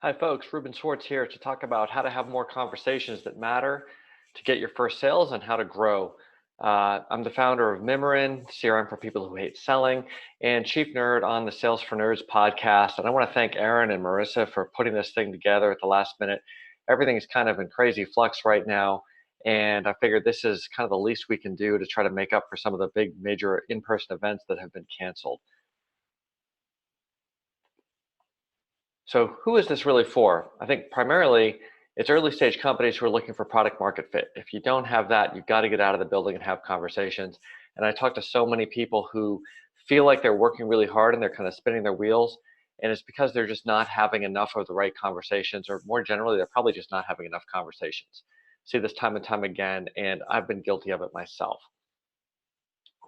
Hi folks, Ruben Swartz here to talk about how to have more conversations that matter to get your first sales and how to grow. I'm the founder of Mimiran, CRM for people who hate selling, and chief nerd on the Sales for Nerds podcast. And I want to thank Aaron and Marissa for putting this thing together at the last minute. Everything's kind of in crazy flux right now, and I figured this is kind of the least we can do to try to make up for some of the big major in-person events that have been canceled. So who is this really for? I think primarily it's early stage companies who are looking for product market fit. If you don't have that, you've got to get out of the building and have conversations. And I talk to so many people who feel like they're working really hard and they're kind of spinning their wheels. And it's because they're just not having enough of the right conversations, or more generally, they're probably just not having enough conversations. See this time and time again, and I've been guilty of it myself.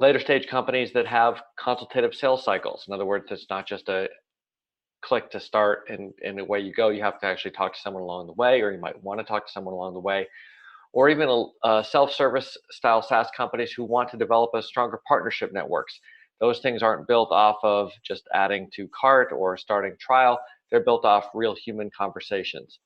Later stage companies that have consultative sales cycles. In other words, it's not just a click to start and away you go. You have to actually talk to someone along the way, or you might want to talk to someone along the way, or even a self-service style SaaS companies who want to develop a stronger partnership networks. Those things aren't built off of just adding to cart or starting trial. They're built off real human conversations.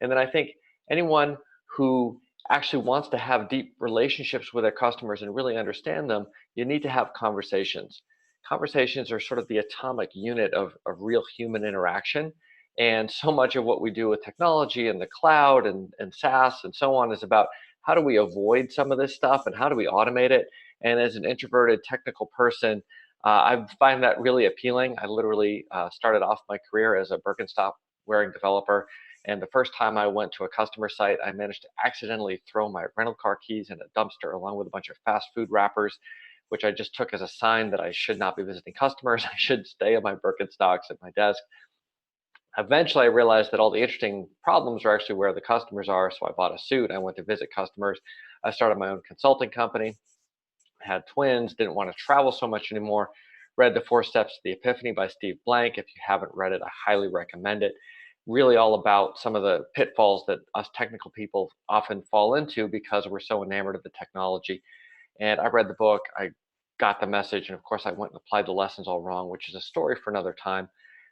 And then I think anyone who actually wants to have deep relationships with their customers and really understand them, you need to have conversations. Conversations are sort of the atomic unit of real human interaction. And so much of what we do with technology and the cloud and SaaS and so on is about how do we avoid some of this stuff and how do we automate it. And as an introverted technical person, I find that really appealing. I literally started off my career as a Birkenstock wearing developer. And the first time I went to a customer site, I managed to accidentally throw my rental car keys in a dumpster along with a bunch of fast food wrappers, which I just took as a sign that I should not be visiting customers. I should stay at my Birkenstocks at my desk. Eventually, I realized that all the interesting problems are actually where the customers are. So I bought a suit. I went to visit customers. I started my own consulting company, had twins, didn't want to travel so much anymore. Read The Four Steps to the Epiphany by Steve Blank. If you haven't read it, I highly recommend it. Really all about some of the pitfalls that us technical people often fall into because we're so enamored of the technology. And I read the book, I got the message, and of course I went and applied the lessons all wrong, which is a story for another time.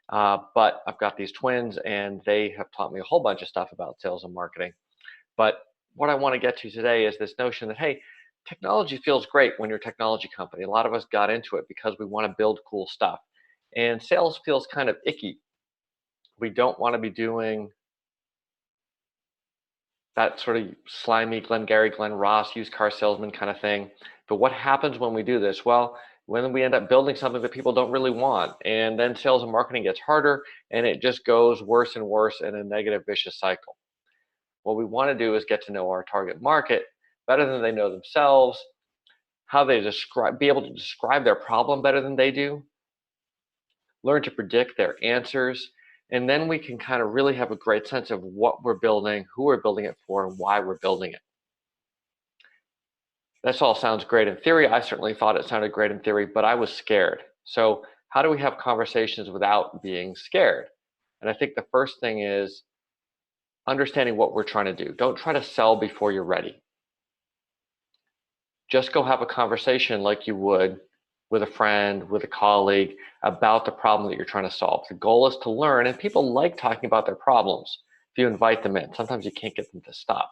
But I've got these twins and they have taught me a whole bunch of stuff about sales and marketing. But what I want to get to today is this notion that, hey, technology feels great when you're a technology company. A lot of us got into it because we want to build cool stuff. And sales feels kind of icky. We don't want to be doing that sort of slimy Glengarry, Glen Ross, used car salesman kind of thing. But what happens when we do this? Well, when we end up building something that people don't really want, and then sales and marketing gets harder, and it just goes worse and worse in a negative, vicious cycle. What we want to do is get to know our target market better than they know themselves, how they be able to describe their problem better than they do, learn to predict their answers, and then we can kind of really have a great sense of what we're building, who we're building it for, and why we're building it. This all sounds great in theory. I certainly thought it sounded great in theory, but I was scared. So how do we have conversations without being scared? And I think the first thing is understanding what we're trying to do. Don't try to sell before you're ready. Just go have a conversation like you would with a friend, with a colleague, about the problem that you're trying to solve. The goal is to learn, and people like talking about their problems if you invite them in. Sometimes you can't get them to stop.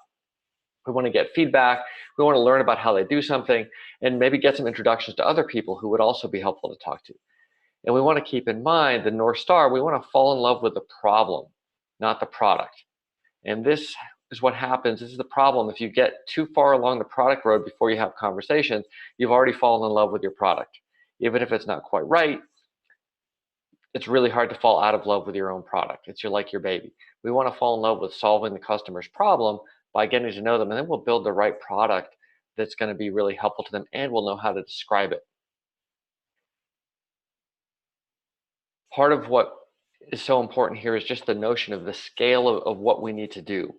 We want to get feedback. We want to learn about how they do something and maybe get some introductions to other people who would also be helpful to talk to. And we want to keep in mind the North Star. We want to fall in love with the problem, not the product. And this is what happens. This is the problem. If you get too far along the product road before you have conversations, you've already fallen in love with your product. Even if it's not quite right, it's really hard to fall out of love with your own product. It's like your baby. We want to fall in love with solving the customer's problem by getting to know them, and then we'll build the right product that's going to be really helpful to them, and we'll know how to describe it. Part of what is so important here is just the notion of the scale of what we need to do.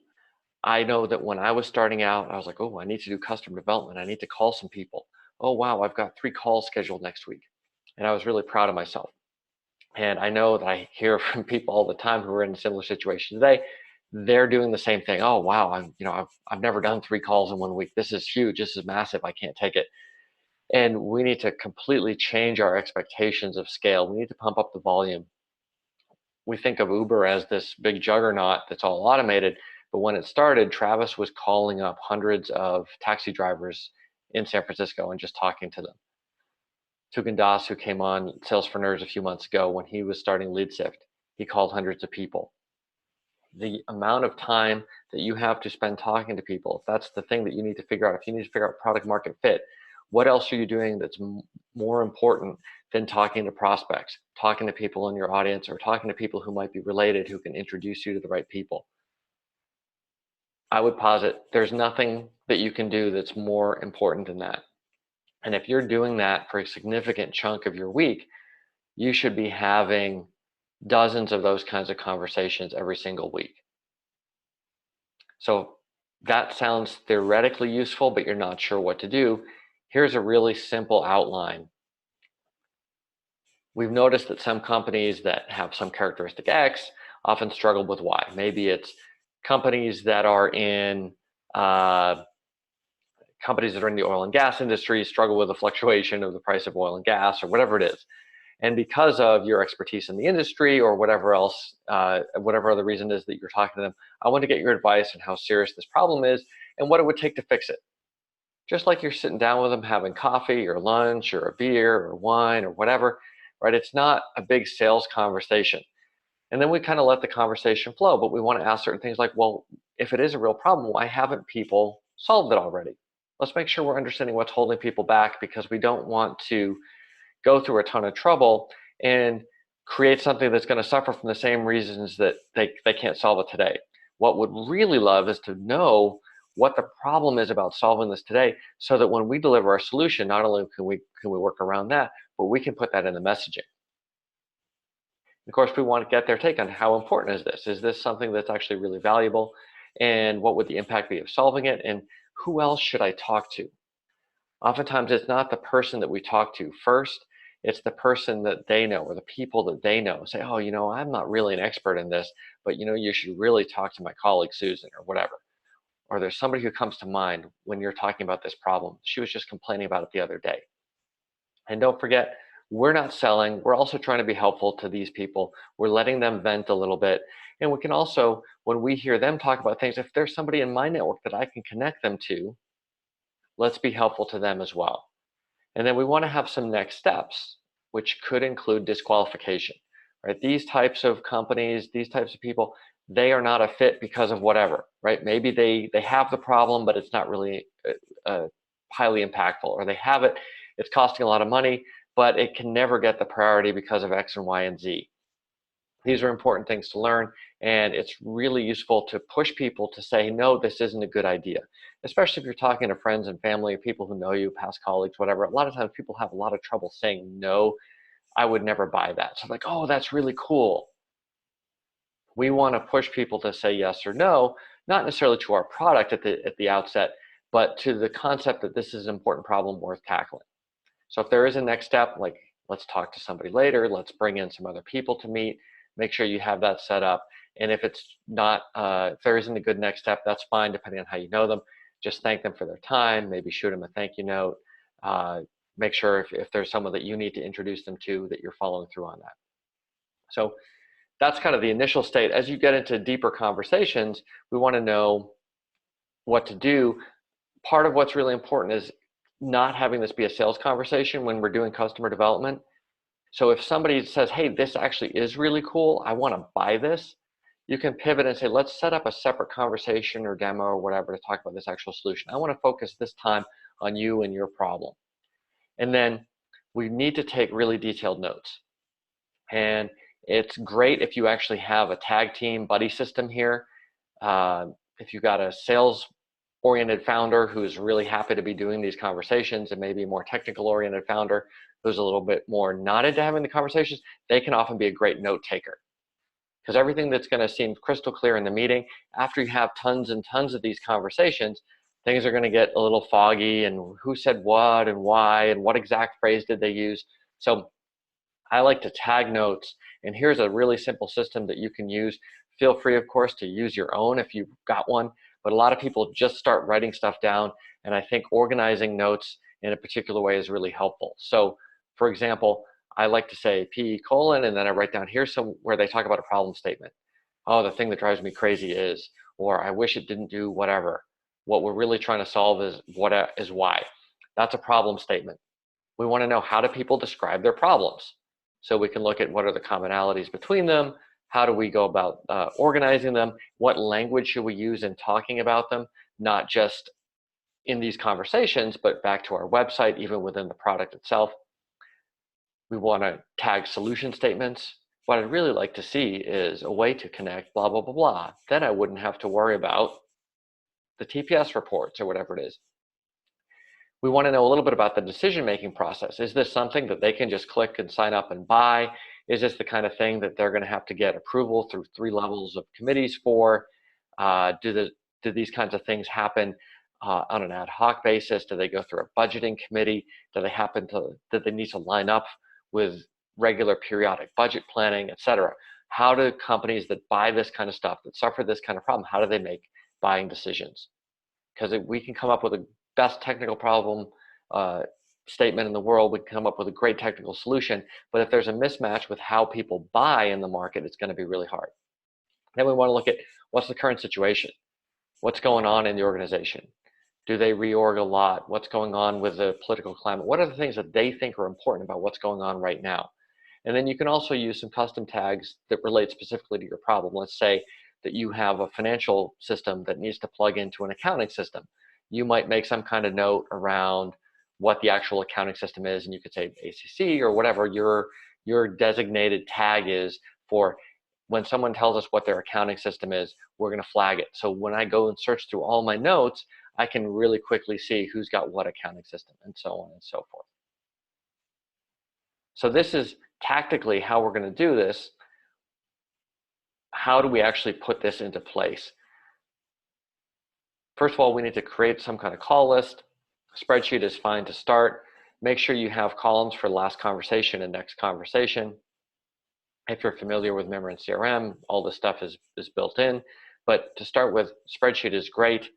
I know that when I was starting out, I was like, oh, I need to do custom development. I need to call some people. Oh, wow, I've got 3 calls scheduled next week. And I was really proud of myself. And I know that I hear from people all the time who are in a similar situation today. They're doing the same thing. Oh, wow, I've never done 3 calls in 1 week. This is huge. This is massive. I can't take it. And we need to completely change our expectations of scale. We need to pump up the volume. we think of Uber as this big juggernaut that's all automated, but when it started, Travis was calling up hundreds of taxi drivers in San Francisco and just talking to them. Tugan Das, who came on Sales for Nerds a few months ago, when he was starting LeadSift, he called hundreds of people. The amount of time that you have to spend talking to people, if that's the thing that you need to figure out, if you need to figure out product market fit, what else are you doing that's more important than talking to prospects, talking to people in your audience, or talking to people who might be related, who can introduce you to the right people? I would posit there's nothing that you can do that's more important than that. And if you're doing that for a significant chunk of your week, you should be having dozens of those kinds of conversations every single week. So that sounds theoretically useful, but you're not sure what to do. Here's a really simple outline. We've noticed that some companies that have some characteristic X often struggle with Y. Maybe it's companies that are in the oil and gas industry struggle with the fluctuation of the price of oil and gas, or whatever it is. And because of your expertise in the industry, or whatever else, whatever other reason is that you're talking to them, I want to get your advice on how serious this problem is and what it would take to fix it. Just like you're sitting down with them having coffee or lunch or a beer or wine or whatever, right? It's not a big sales conversation. And then we kind of let the conversation flow, but we want to ask certain things like, well, if it is a real problem, why haven't people solved it already? Let's make sure we're understanding what's holding people back, because we don't want to go through a ton of trouble and create something that's going to suffer from the same reasons that they can't solve it today. What we'd really love is to know what the problem is about solving this today, so that when we deliver our solution, not only can we work around that, but we can put that in the messaging. Of course, we want to get their take on how important is this? Is this something that's actually really valuable? And what would the impact be of solving it? And who else should I talk to? Oftentimes, it's not the person that we talk to first. It's the person that they know, or the people that they know. Say, oh, I'm not really an expert in this, but you should really talk to my colleague Susan, or whatever. Or there's somebody who comes to mind when you're talking about this problem. She was just complaining about it the other day. And don't forget, we're not selling. We're also trying to be helpful to these people. We're letting them vent a little bit. And we can also, when we hear them talk about things, if there's somebody in my network that I can connect them to, let's be helpful to them as well. And then we want to have some next steps, which could include disqualification, right? These types of companies, these types of people, they are not a fit because of whatever, right? Maybe they have the problem, but it's not really highly impactful, or they have it, it's costing a lot of money, but it can never get the priority because of X and Y and Z. These are important things to learn, and it's really useful to push people to say, no, this isn't a good idea, especially if you're talking to friends and family, or people who know you, past colleagues, whatever. A lot of times people have a lot of trouble saying, no, I would never buy that. So like, oh, that's really cool. We want to push people to say yes or no, not necessarily to our product at the outset, but to the concept that this is an important problem worth tackling. So if there is a next step, like let's talk to somebody later, let's bring in some other people to meet, make sure you have that set up. And if it's not, if there isn't a good next step, that's fine, depending on how you know them. Just thank them for their time, maybe shoot them a thank you note. Make sure if there's someone that you need to introduce them to, that you're following through on that. So that's kind of the initial state. As you get into deeper conversations, we want to know what to do. Part of what's really important is not having this be a sales conversation when we're doing customer development. So if somebody says, hey, this actually is really cool, I want to buy this, you can pivot and say, let's set up a separate conversation or demo or whatever to talk about this actual solution. I want to focus this time on you and your problem. And then we need to take really detailed notes. And it's great if you actually have a tag team buddy system here. If you've got a sales-oriented founder who's really happy to be doing these conversations, and maybe a more technical-oriented founder who's a little bit more not into having the conversations, they can often be a great note taker. Because everything that's going to seem crystal clear in the meeting, after you have tons and tons of these conversations, things are going to get a little foggy, and who said what and why and what exact phrase did they use. So I like to tag notes, and here's a really simple system that you can use. Feel free, of course, to use your own if you've got one, but a lot of people just start writing stuff down, and I think organizing notes in a particular way is really helpful. So, for example, I like to say PE colon, and then I write down here's some where they talk about a problem statement. Oh, the thing that drives me crazy is, or I wish it didn't do whatever. What we're really trying to solve is why. That's a problem statement. We want to know, how do people describe their problems? So we can look at what are the commonalities between them, how do we go about organizing them, what language should we use in talking about them, not just in these conversations, but back to our website, even within the product itself. We want to tag solution statements. What I'd really like to see is a way to connect blah, blah, blah, blah. Then I wouldn't have to worry about the TPS reports or whatever it is. We want to know a little bit about the decision-making process. Is this something that they can just click and sign up and buy? Is this the kind of thing that they're going to have to get approval through 3 levels of committees for? Do these kinds of things happen on an ad hoc basis? Do they go through a budgeting committee? Do they need to line up with regular periodic budget planning, et cetera? How do companies that buy this kind of stuff, that suffer this kind of problem, how do they make buying decisions? Because we can come up with a best technical problem statement in the world, we can come up with a great technical solution, but if there's a mismatch with how people buy in the market, it's going to be really hard. Then we want to look at what's the current situation, what's going on in the organization. Do they reorg a lot? What's going on with the political climate? What are the things that they think are important about what's going on right now? And then you can also use some custom tags that relate specifically to your problem. Let's say that you have a financial system that needs to plug into an accounting system. You might make some kind of note around what the actual accounting system is, and you could say ACC or whatever your designated tag is for when someone tells us what their accounting system is, we're going to flag it. So when I go and search through all my notes, I can really quickly see who's got what accounting system and so on and so forth. So this is tactically how we're going to do this. How do we actually put this into place? First of all, we need to create some kind of call list. A spreadsheet is fine to start. Make sure you have columns for last conversation and next conversation. If you're familiar with Mimiran CRM, all this stuff is built in. But to start with, spreadsheet is great.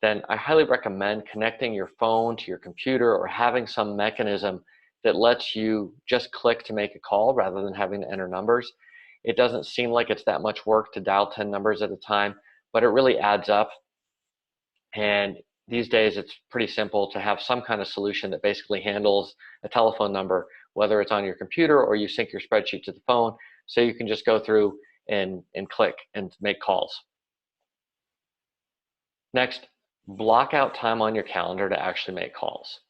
Then I highly recommend connecting your phone to your computer or having some mechanism that lets you just click to make a call rather than having to enter numbers. It doesn't seem like it's that much work to dial 10 numbers at a time, but it really adds up. And these days, it's pretty simple to have some kind of solution that basically handles a telephone number, whether it's on your computer or you sync your spreadsheet to the phone, so you can just go through and click and make calls. Next, block out time on your calendar to actually make calls.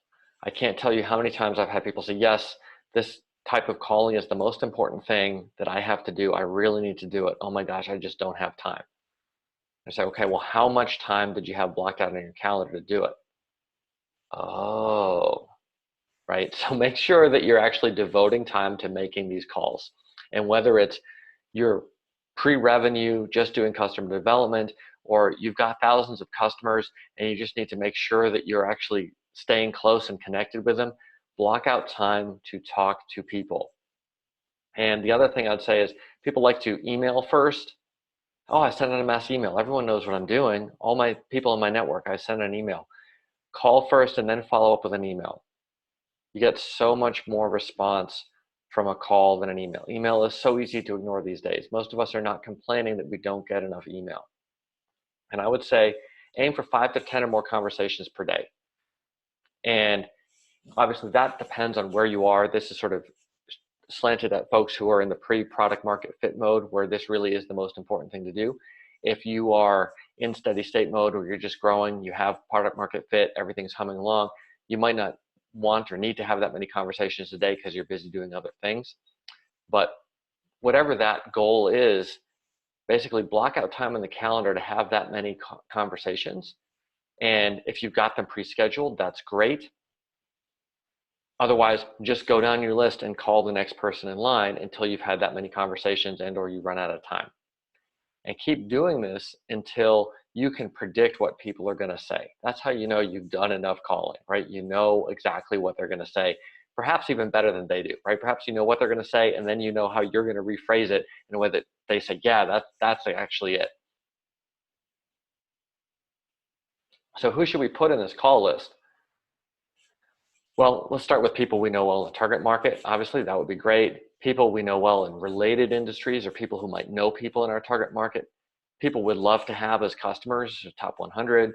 I can't tell you how many times I've had people say, yes, this type of calling is the most important thing that I have to do. I really need to do it. Oh my gosh, I just don't have time. I say, okay, well, how much time did you have blocked out on your calendar to do it? Oh, right. So make sure that you're actually devoting time to making these calls. And whether it's your pre-revenue, just doing customer development, or you've got thousands of customers and you just need to make sure that you're actually staying close and connected with them, block out time to talk to people. And the other thing I'd say is people like to email first. Oh, I sent out a mass email. Everyone knows what I'm doing. All my people in my network, I send an email. Call first and then follow up with an email. You get so much more response from a call than an email. Email is so easy to ignore these days. Most of us are not complaining that we don't get enough email. And I would say aim for 5 to 10 or more conversations per day. And obviously that depends on where you are. This is sort of slanted at folks who are in the pre-product market fit mode, where this really is the most important thing to do. If you are in steady state mode, or you're just growing, you have product market fit, everything's humming along, you might not want or need to have that many conversations a day because you're busy doing other things. But whatever that goal is, basically block out time in the calendar to have that many conversations. And if you've got them pre-scheduled, that's great. Otherwise, just go down your list and call the next person in line until you've had that many conversations and or you run out of time. And keep doing this until you can predict what people are going to say. That's how you know you've done enough calling, right? You know exactly what they're going to say, perhaps even better than they do, right? Perhaps you know what they're going to say, and then you know how you're going to rephrase it in a way that they say, yeah, that's actually it. So who should we put in this call list? Well, let's start with people we know well in the target market. Obviously, that would be great. People we know well in related industries, or people who might know people in our target market. People we'd love to have as customers, top 100,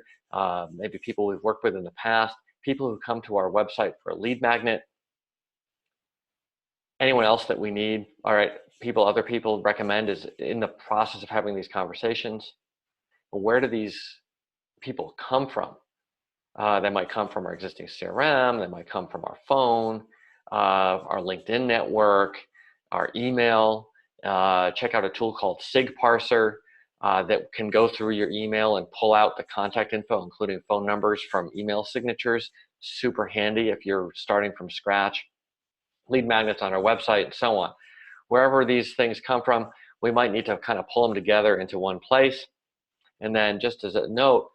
maybe people we've worked with in the past, people who come to our website for a lead magnet. Anyone else that we need, all right, other people recommend is in the process of having these conversations. Where do these people come from? They might come from our existing CRM, they might come from our phone, our LinkedIn network, our email. Check out a tool called Sig Parser that can go through your email and pull out the contact info, including phone numbers from email signatures. Super handy if you're starting from scratch. Lead magnets on our website and so on. Wherever these things come from, we might need to kind of pull them together into one place. And then just as a note,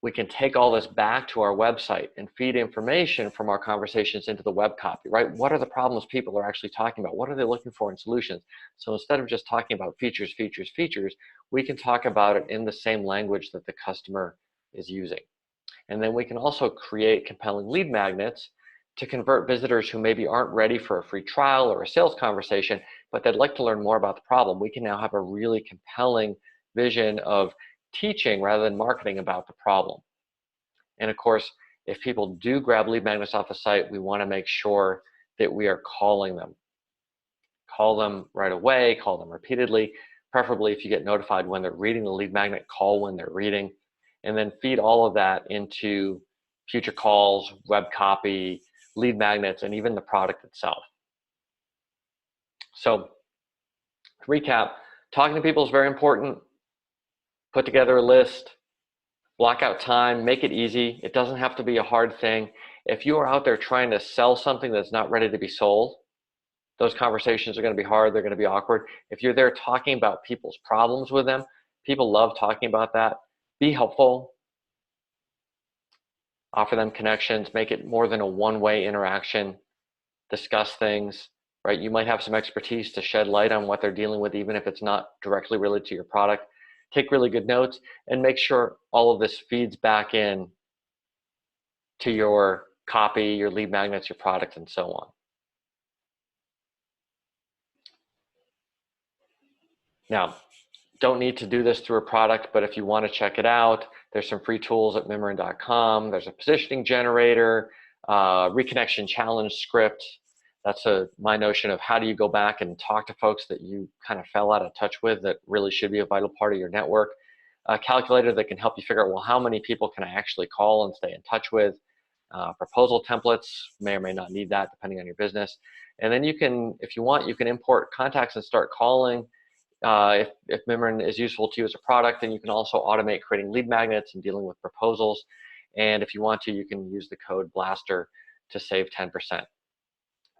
we can take all this back to our website and feed information from our conversations into the web copy, right? What are the problems people are actually talking about? What are they looking for in solutions? So instead of just talking about features, features, features, we can talk about it in the same language that the customer is using. And then we can also create compelling lead magnets to convert visitors who maybe aren't ready for a free trial or a sales conversation, but they'd like to learn more about the problem. We can now have a really compelling vision of teaching rather than marketing about the problem. And of course, if people do grab lead magnets off the site, we want to make sure that we are calling them. Call them right away, call them repeatedly, preferably if you get notified when they're reading the lead magnet, call when they're reading, and then feed all of that into future calls, web copy, lead magnets, and even the product itself. So to recap, talking to people is very important. Put together a list, block out time, make it easy. It doesn't have to be a hard thing. If you are out there trying to sell something that's not ready to be sold, those conversations are going to be hard, they're going to be awkward. If you're there talking about people's problems with them, people love talking about that. Be helpful. Offer them connections, make it more than a one-way interaction. Discuss things, right? You might have some expertise to shed light on what they're dealing with, even if it's not directly related to your product. Take really good notes and make sure all of this feeds back in to your copy, your lead magnets, your product, and so on. Now, don't need to do this through a product, but if you want to check it out, there's some free tools at Mimiran.com. There's a positioning generator, reconnection challenge script. That's my notion of how do you go back and talk to folks that you kind of fell out of touch with that really should be a vital part of your network. A calculator that can help you figure out, well, how many people can I actually call and stay in touch with? Proposal templates, may or may not need that depending on your business. And then you can, if you want, you can import contacts and start calling. If Mimiran is useful to you as a product, then you can also automate creating lead magnets and dealing with proposals. And if you want to, you can use the code BlaaStr to save 10%.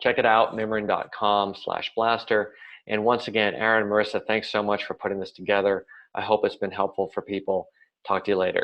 Check it out, mimiran.com/BlaaStr. And once again, Aaron and Marissa, thanks so much for putting this together. I hope it's been helpful for people. Talk to you later.